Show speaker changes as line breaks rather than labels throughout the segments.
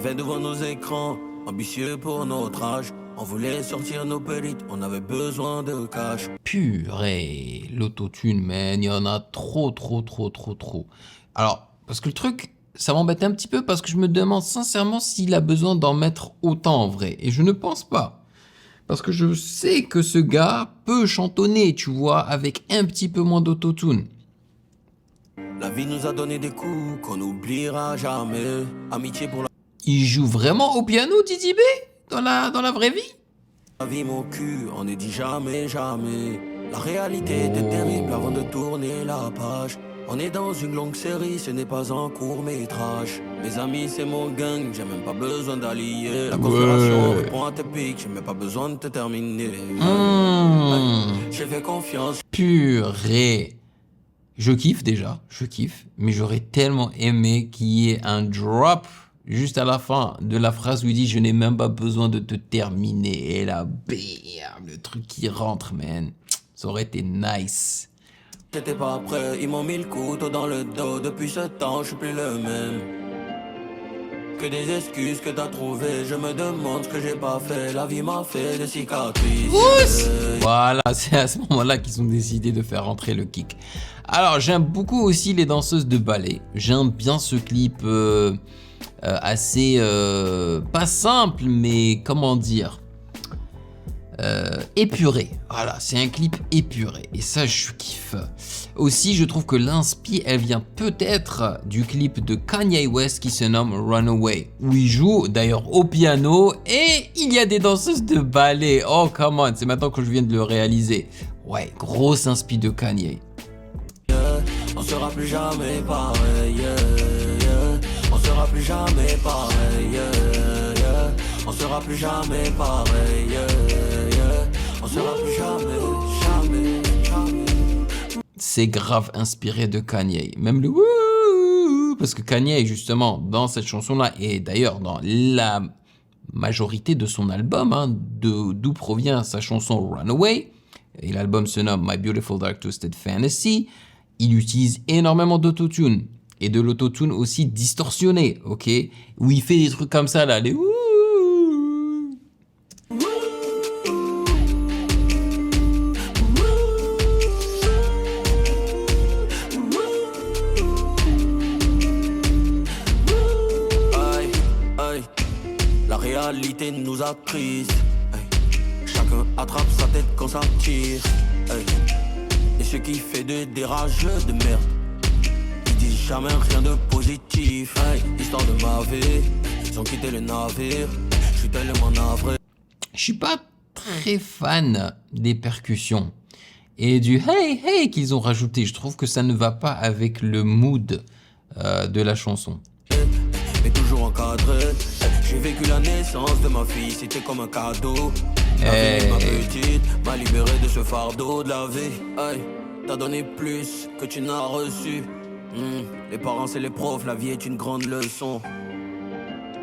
avait devant nos écrans, ambitieux pour notre âge. On voulait sortir nos pélites, on avait besoin de cash.
Purée, l'autotune, man, il y en a trop. Alors, parce que le truc, ça m'embête un petit peu parce que je me demande sincèrement s'il a besoin d'en mettre autant en vrai. Et je ne pense pas. Parce que je sais que ce gars peut chantonner, tu vois, avec un petit peu moins d'autotune.
La vie nous a donné des coups qu'on n'oubliera jamais. Amitié pour
Il joue vraiment au piano, Didi B, dans la vraie vie?
la vie, mon cul, on ne dit jamais, jamais. La réalité était terrible avant de tourner la page. On est dans une longue série, ce n'est pas un court métrage. Mes amis, c'est mon gang, j'ai même pas besoin d'allier. La conspiration répond à tes pics, j'ai même pas besoin de te terminer. J'ai fait confiance.
Purée. Je kiffe déjà, mais j'aurais tellement aimé qu'il y ait un drop juste à la fin de la phrase où il dit « Je n'ai même pas besoin de te terminer ». Et là, bam, le truc qui rentre, man. Ça aurait été nice.
J'étais pas prêt, ils m'ont mis le couteau dans le dos. Depuis ce temps, je suis plus le même. Que des excuses que t'as trouvées. Je me demande ce que j'ai pas fait. La vie m'a fait des cicatrices.
Voilà, c'est à ce moment-là qu'ils ont décidé de faire rentrer le kick. Alors, j'aime beaucoup aussi les danseuses de ballet. J'aime bien ce clip assez... pas simple, mais comment dire épuré. Voilà, c'est un clip épuré. Et ça, je kiffe. Aussi, je trouve que l'inspi, elle vient peut-être du clip de Kanye West qui se nomme Runaway, où il joue d'ailleurs au piano et il y a des danseuses de ballet. Oh, come on, c'est maintenant que je viens de le réaliser. Ouais, grosse inspi de Kanye.
On sera plus jamais pareil. On sera plus jamais pareil. On sera plus jamais pareil. On sera plus jamais.
C'est grave inspiré de Kanye. Même le wouh, parce que Kanye, justement, dans cette chanson-là, et d'ailleurs dans la majorité de son album, hein, d'où provient sa chanson Runaway, et l'album se nomme My Beautiful Dark Twisted Fantasy, il utilise énormément d'autotune. Et de l'autotune aussi distorsionné, ok? Où il fait des trucs comme ça, là, les wouh.
La réalité nous a prise. Chacun attrape sa tête quand ça tire. Et ce qui fait des rageux de merde, ils disent jamais rien de positif. Histoire de ma vie, ils ont quitté le navire. Je suis tellement navré.
Je suis pas très fan des percussions et du hey hey qu'ils ont rajouté. Je trouve que ça ne va pas avec le mood de la chanson.
Mais toujours encadré. J'ai vécu la naissance de ma fille, c'était comme un cadeau. La vie, ma petite, m'a libéré de ce fardeau de la vie. T'as donné plus que tu n'as reçu. Les parents c'est les profs, la vie est une grande leçon.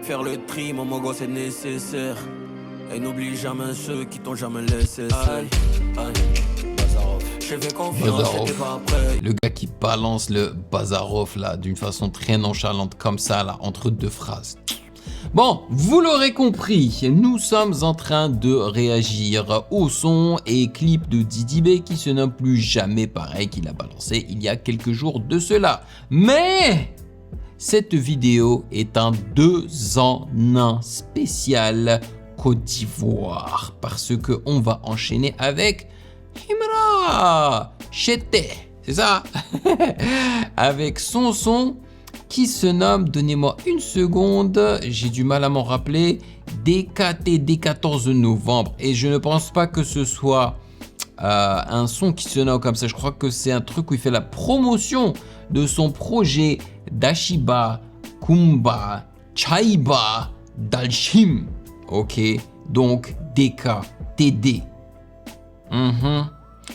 Faire le tri, mon mongo c'est nécessaire. Et n'oublie jamais ceux qui t'ont jamais laissé seul. J'ai fait confiance, j'étais pas prêt.
Le gars qui balance le Bazarov là d'une façon très nonchalante comme ça là entre deux phrases. Bon, vous l'aurez compris, nous sommes en train de réagir au son et clip de Didi B qui se nomme Plus Jamais Pareil qu'il a balancé il y a quelques jours de cela. Mais cette vidéo est un 2 en 1 spécial Côte d'Ivoire parce que on va enchaîner avec Himra Chete, c'est ça. Avec son son qui se nomme, donnez-moi une seconde, j'ai du mal à m'en rappeler, DKTD 14 novembre. Et je ne pense pas que ce soit un son qui se nomme comme ça. Je crois que c'est un truc où il fait la promotion de son projet d'Ashiba, Kumba, Chaiba, Dalshim. Ok, donc DKTD.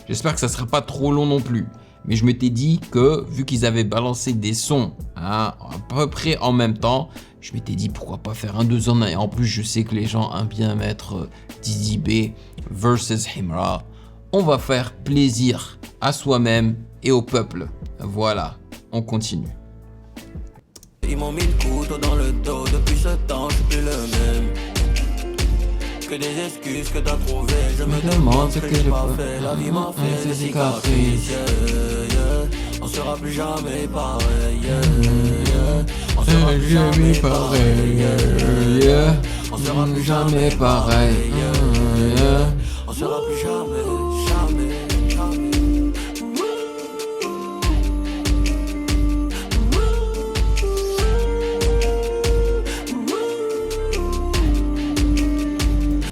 J'espère que ça ne sera pas trop long non plus. Mais je m'étais dit que vu qu'ils avaient balancé des sons à peu près en même temps, je m'étais dit pourquoi pas faire un 2 en 1. Et en plus, je sais que les gens aiment bien mettre Didi B versus Himra. On va faire plaisir à soi-même et au peuple. Voilà, on continue.
Ils m'ont mis le couteau dans le dos. Depuis ce temps, je suis plus le même. Que des excuses que t'as trouvées. Je me demande ce que j'ai pas fait. La vie m'a fait des cicatrices. On sera plus jamais pareil. On sera plus jamais pareil. On sera plus jamais pareil. On sera plus jamais, jamais, jamais.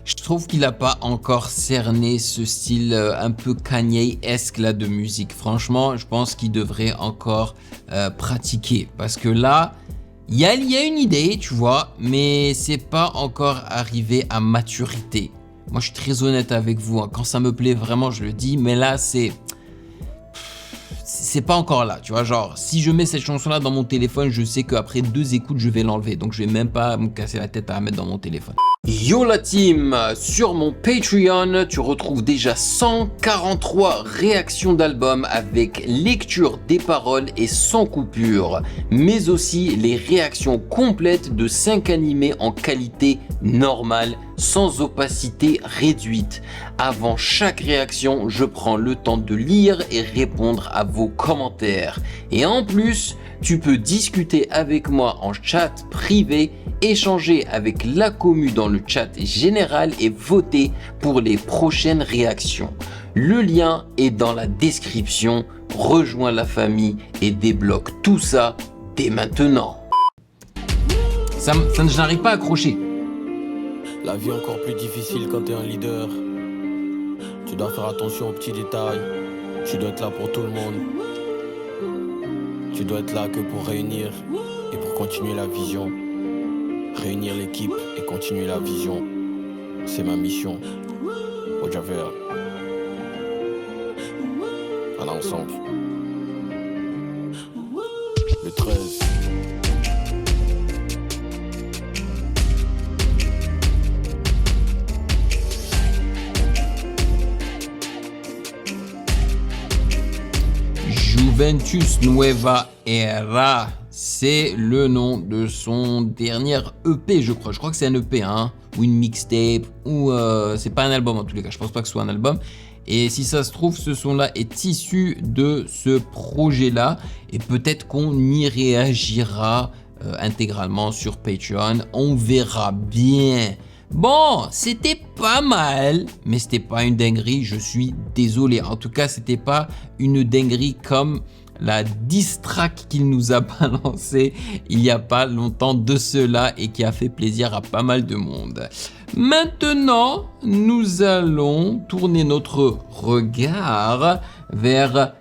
Je trouve qu'il n'a pas encore cerné ce style un peu Kanye-esque là de musique. Franchement, je pense qu'il devrait encore pratiquer. Parce que là, il y a une idée, tu vois, mais c'est pas encore arrivé à maturité. Moi, je suis très honnête avec vous. Hein. Quand ça me plaît vraiment, je le dis. Mais là, c'est pas encore là, tu vois. Genre, si je mets cette chanson-là dans mon téléphone, je sais qu'après 2 écoutes, je vais l'enlever. Donc, je vais même pas me casser la tête à la mettre dans mon téléphone. Yo la team, sur mon Patreon, tu retrouves déjà 143 réactions d'albums avec lecture des paroles et sans coupure, mais aussi les réactions complètes de 5 animés en qualité normale, sans opacité réduite. Avant chaque réaction, je prends le temps de lire et répondre à vos commentaires. Et en plus, tu peux discuter avec moi en chat privé, échanger avec la commu dans le chat général et voter pour les prochaines réactions. Le lien est dans la description. Rejoins la famille et débloque tout ça dès maintenant. Ça je n'arrive pas à accrocher.
La vie est encore plus difficile quand t'es un leader. Tu dois faire attention aux petits détails. Tu dois être là pour tout le monde. Tu dois être là que pour réunir et pour continuer la vision. Réunir l'équipe et continuer la vision. C'est ma mission. Ojaver. On est ensemble. Le 13.
Juventus Nueva Era, c'est le nom de son dernier EP, je crois. Je crois que c'est un EP, hein, ou une mixtape, ou c'est pas un album en tous les cas. Je pense pas que ce soit un album. Et si ça se trouve, ce son-là est issu de ce projet-là. Et peut-être qu'on y réagira intégralement sur Patreon. On verra bien. Bon, c'était pas mal, mais c'était pas une dinguerie, je suis désolé. En tout cas, c'était pas une dinguerie comme la diss track qu'il nous a balancé il y a pas longtemps de cela et qui a fait plaisir à pas mal de monde. Maintenant, nous allons tourner notre regard vers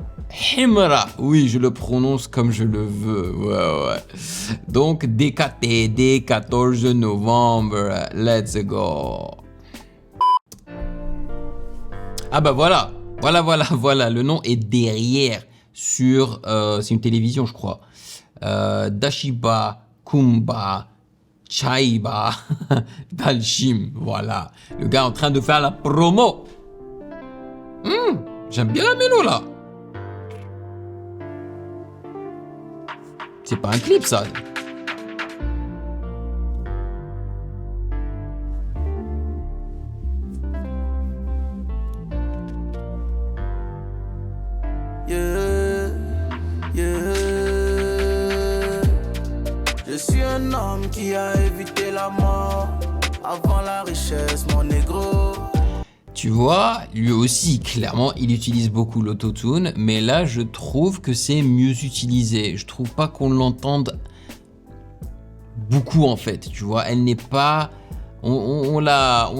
Himra. Oui, je le prononce comme je le veux. Ouais. Donc, DKTD, 14 novembre. Let's go. Ah bah voilà. Le nom est derrière sur... c'est une télévision, je crois. Dashiba, Kumba, Chaiba, Dalshim. Voilà. Le gars en train de faire la promo. J'aime bien la mélo, là. C'est pas un clip, ça.
Je suis un homme qui a évité la mort avant la richesse, mon négro.
Tu vois, lui aussi, clairement, il utilise beaucoup l'autotune, mais là, je trouve que c'est mieux utilisé. Je trouve pas qu'on l'entende beaucoup, en fait, tu vois. Elle n'est pas... On la...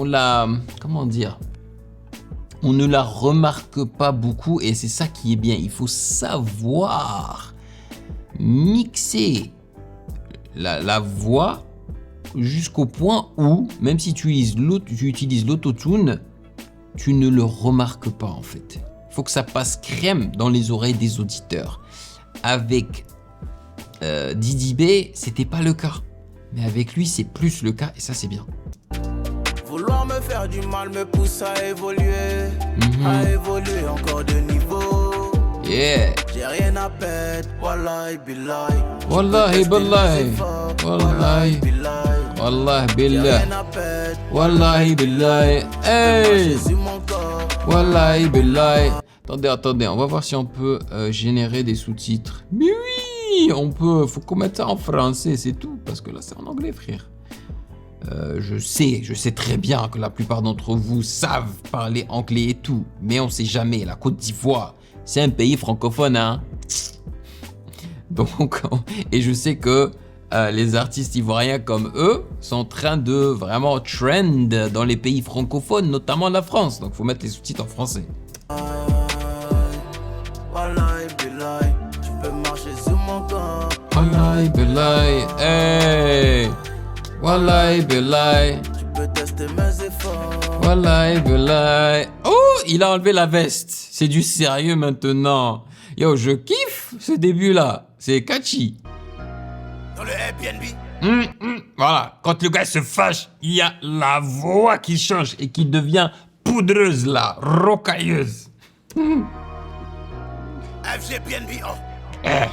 Comment dire ? On ne la remarque pas beaucoup et c'est ça qui est bien. Il faut savoir mixer la voix jusqu'au point où, même si tu utilises l'autotune, tu ne le remarques pas en fait. Il faut que ça passe crème dans les oreilles des auditeurs. Avec Didi B, c'était pas le cas. Mais avec lui, c'est plus le cas et ça, c'est bien.
Vouloir me faire du mal me pousse à évoluer encore de niveau.
Yeah.
J'ai rien appelle, wallahi billahi.
Wallahi billahi. Wallahi. Wallahi billahi. Wallahi billahi. Hey. Wallahi billahi. Attendez, on va voir si on peut générer des sous-titres. Mais oui, on peut. Faut qu'on mette ça en français, c'est tout. Parce que là, c'est en anglais, frère. Je sais très bien que la plupart d'entre vous savent parler anglais et tout. Mais on sait jamais. La Côte d'Ivoire, c'est un pays francophone, hein. Donc, et je sais que les artistes ivoiriens comme eux sont en train de vraiment trend dans les pays francophones, notamment la France. Donc, faut mettre les sous-titres en français.
Wallahi billahi, tu peux marcher sur mon corps.
Wallahi billahi, hey. Wallahi billahi.
Tu peux tester mes efforts.
Wallahi billahi. Oh, il a enlevé la veste. C'est du sérieux maintenant. Yo, je kiffe ce début-là. C'est catchy.
Dans le Airbnb.
Voilà, quand le gars se fâche, il y a la voix qui change et qui devient poudreuse là, rocailleuse.
FGBNB, oh.
Eh.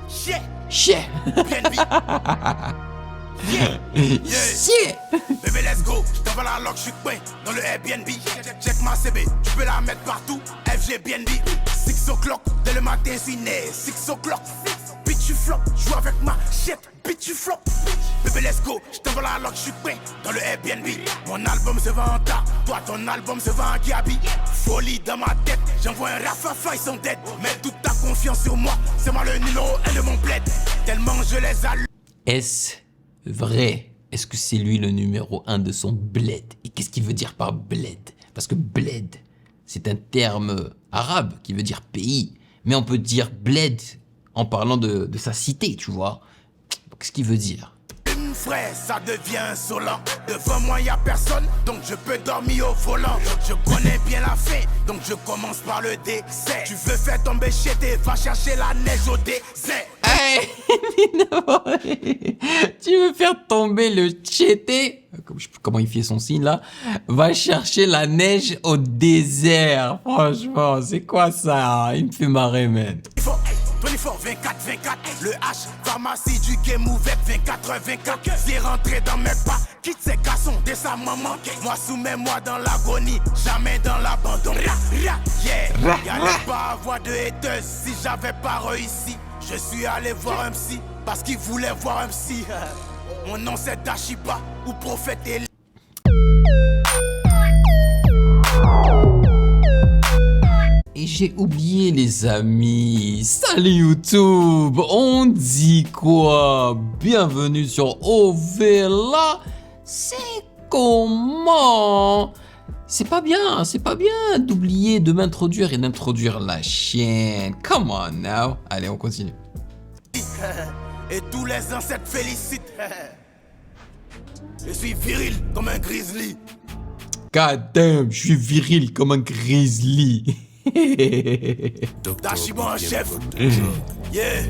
Chier.
BNB.
Chier.
Bébé, let's go. Je t'envoie la lock, je suis coin dans le Airbnb. Check ma CB, tu peux la mettre partout. FGBNB. 6 o'clock, dès le matin, c'est né. 6 o'clock. Bitch, tu flop. Joue avec ma shit. Bitch, tu flop. Bébé, let's go. Je t'envoie la lock, je suis coin dans le Airbnb. Mon album se vend en tas. Toi, ton album se vend en Gabi. Folie dans ma tête. J'envoie un rafafa, ils sont dead. Mets toute ta confiance sur moi. C'est moi le numéro 1 de mon bled. Tellement je les allume.
Est-ce vrai? Est-ce que c'est lui le numéro 1 de son bled? Et qu'est-ce qu'il veut dire par bled? Parce que bled, c'est un terme arabe qui veut dire pays. Mais on peut dire bled en parlant de sa cité, tu vois. Qu'est-ce qu'il veut dire?
Frère, ça devient insolent. Devant moi, y a personne, donc je peux dormir au volant. Je connais bien la fin, donc je commence par le décès. Tu veux faire tomber chez tes, va chercher la neige au désert.
Hey, tu veux faire tomber le tchété? Je sais plus comment il fait son signe là. Va chercher la neige au désert. Franchement, c'est quoi ça? Il me fait marrer, man.
24, 24, 24, le H, pharmacie du game ouvert, 24, 24, c'est rentré dans mes pas, quitte ses garçons de sa maman, moi soumets-moi dans l'agonie, jamais dans l'abandon, yeah, y'allait pas avoir de haters si j'avais pas réussi, je suis allé voir un psy, parce qu'il voulait voir un psy, mon nom c'est Dashiba, ou prophète Eli.
Et j'ai oublié les amis. Salut YouTube. On dit quoi? Bienvenue sur Ovela. C'est comment? C'est pas bien d'oublier de m'introduire et d'introduire la chaîne. Come on now. Allez, on continue.
Et tous les ancêtres félicitent. Je suis viril comme un grizzly.
God damn, je suis viril comme un grizzly.
Dashiba en chef. Yeah.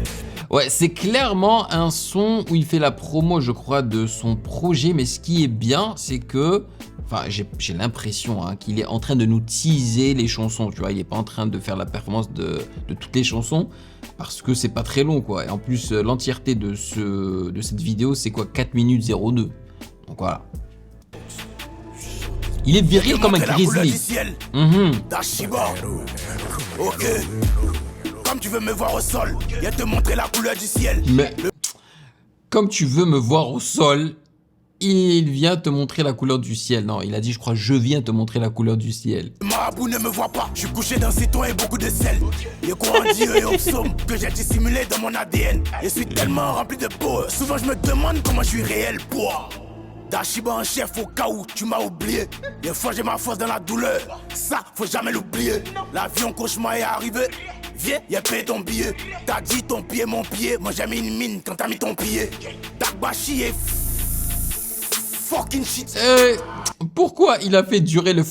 Ouais, c'est clairement un son où il fait la promo, je crois, de son projet. Mais ce qui est bien, c'est que... Enfin, j'ai l'impression qu'il est en train de nous teaser les chansons, tu vois. Il est pas en train de faire la performance de toutes les chansons parce que c'est pas très long, quoi. Et en plus, l'entièreté de cette vidéo, c'est quoi? 4 minutes 02. Donc voilà. Il est viril comme un grizzly.
Dashiba. Ok. Comme tu veux me voir au sol, viens te montrer la couleur du ciel.
Mais comme tu veux me voir au sol, il vient te montrer la couleur du ciel. Non, il a dit, je crois, je viens te montrer la couleur du ciel.
Marabout ne me voit pas, je suis couché dans citron et beaucoup de sel. Je crois en Dieu et au psaume que j'ai dissimulé dans mon ADN. Je suis tellement rempli de peau, souvent je me demande comment je suis réel pour. Dashiba en chef au cas où tu m'as oublié. Des fois j'ai ma force dans la douleur, ça faut jamais l'oublier. L'avion cauchemar est arrivé, viens y'a payé ton billet. T'as dit ton pied mon pied, moi j'ai mis une mine quand t'as mis ton pied. Dakbashi est fucking shit.
Pourquoi il a fait durer le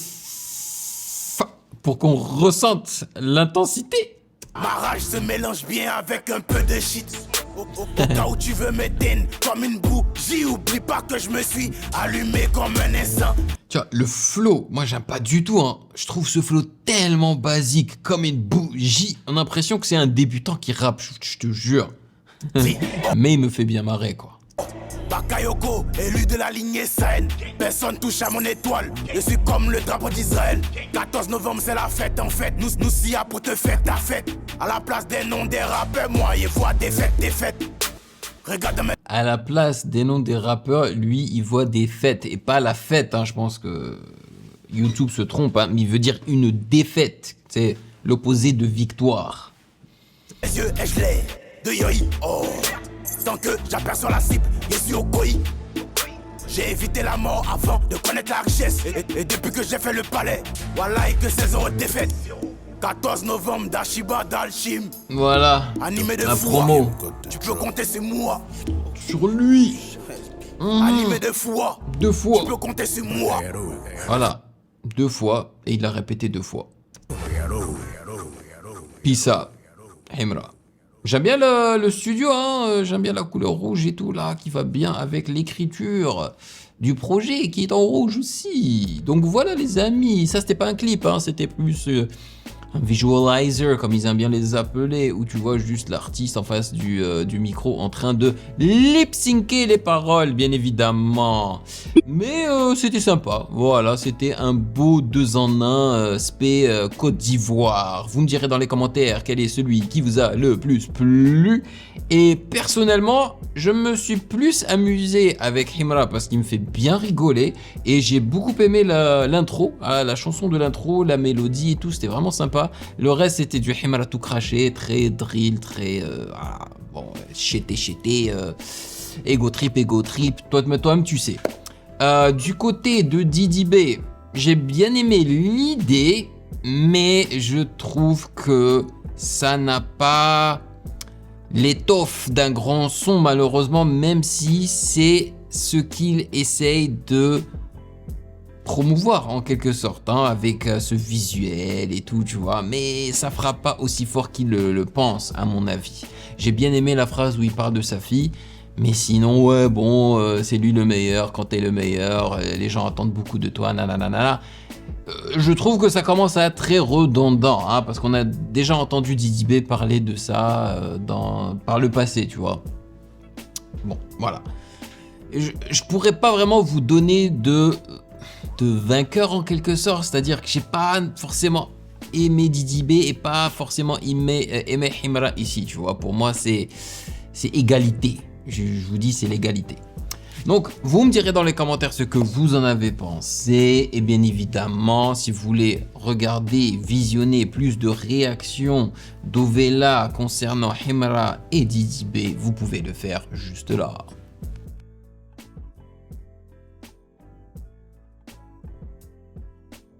pour qu'on ressente l'intensité?
Ma rage se mélange bien avec un peu de shit. Au cas où tu veux m'éteindre comme une bougie, oublie pas que je me suis allumé comme un instant.
Tu vois, le flow, moi j'aime pas du tout, hein. Je trouve ce flow tellement basique, comme une bougie. On a l'impression que c'est un débutant qui rappe, je te jure. Mais il me fait bien marrer, quoi.
Bakayoko, élu de la lignée saine. Personne touche à mon étoile. Je suis comme le drapeau d'Israël. 14 novembre, c'est la fête en fait. Nous s'y a pour te faire ta fête. À la place des noms des rappeurs, moi, il voit des fêtes. Regarde mes...
À la place des noms des rappeurs, lui, il voit des fêtes. Et pas la fête, hein. Je pense que YouTube se trompe, hein. Mais il veut dire une défaite. C'est l'opposé de victoire.
Les yeux et je l'ai de Yoi. Oh. Tant que j'aperçois la cible, je suis au koi. J'ai évité la mort avant de connaître la richesse. Et depuis que j'ai fait le palais, voilà et que 16 ans de défaite. 14 novembre d'Ashiba d'Alchim.
Voilà,
animé de
la
foi.
promo.
Tu peux compter sur moi.
Sur lui.
Animé de foi.
2 fois.
Tu peux compter sur moi.
Voilà, 2 fois. Et il l'a répété 2 fois. Pissa, Himra. J'aime bien le studio, hein. J'aime bien la couleur rouge et tout là, qui va bien avec l'écriture du projet qui est en rouge aussi. Donc voilà les amis, ça c'était pas un clip, hein. C'était plus un visualizer comme ils aiment bien les appeler, où tu vois juste l'artiste en face du micro en train de lip-syncer les paroles, bien évidemment. Mais c'était sympa, voilà, c'était un beau 2 en 1 spé Côte d'Ivoire. Vous me direz dans les commentaires quel est celui qui vous a le plus plu. Et personnellement, je me suis plus amusé avec Himra parce qu'il me fait bien rigoler. Et j'ai beaucoup aimé l'intro, la chanson de l'intro, la mélodie et tout, c'était vraiment sympa. Le reste, c'était du Himra tout craché, très drill, très... bon, chété, ego trip, toi-même tu sais. Du côté de Didi B, j'ai bien aimé l'idée, mais je trouve que ça n'a pas l'étoffe d'un grand son malheureusement, même si c'est ce qu'il essaye de promouvoir en quelque sorte, hein, avec ce visuel et tout, tu vois, mais ça fera pas aussi fort qu'il le pense à mon avis. J'ai bien aimé la phrase où il parle de sa fille, mais sinon ouais bon, c'est lui le meilleur, quand t'es le meilleur, les gens attendent beaucoup de toi, nanana. Je trouve que ça commence à être très redondant, hein, parce qu'on a déjà entendu Didi B parler de ça par le passé, tu vois. Bon, voilà. Je pourrais pas vraiment vous donner de vainqueur en quelque sorte, c'est-à-dire que j'ai pas forcément aimé Didi B et pas forcément aimé Himra ici, tu vois. Pour moi, c'est égalité. Je vous dis, c'est l'égalité. Donc, vous me direz dans les commentaires ce que vous en avez pensé. Et bien évidemment, si vous voulez regarder, visionner plus de réactions d'Ovela concernant Himra et Didi B, vous pouvez le faire juste là.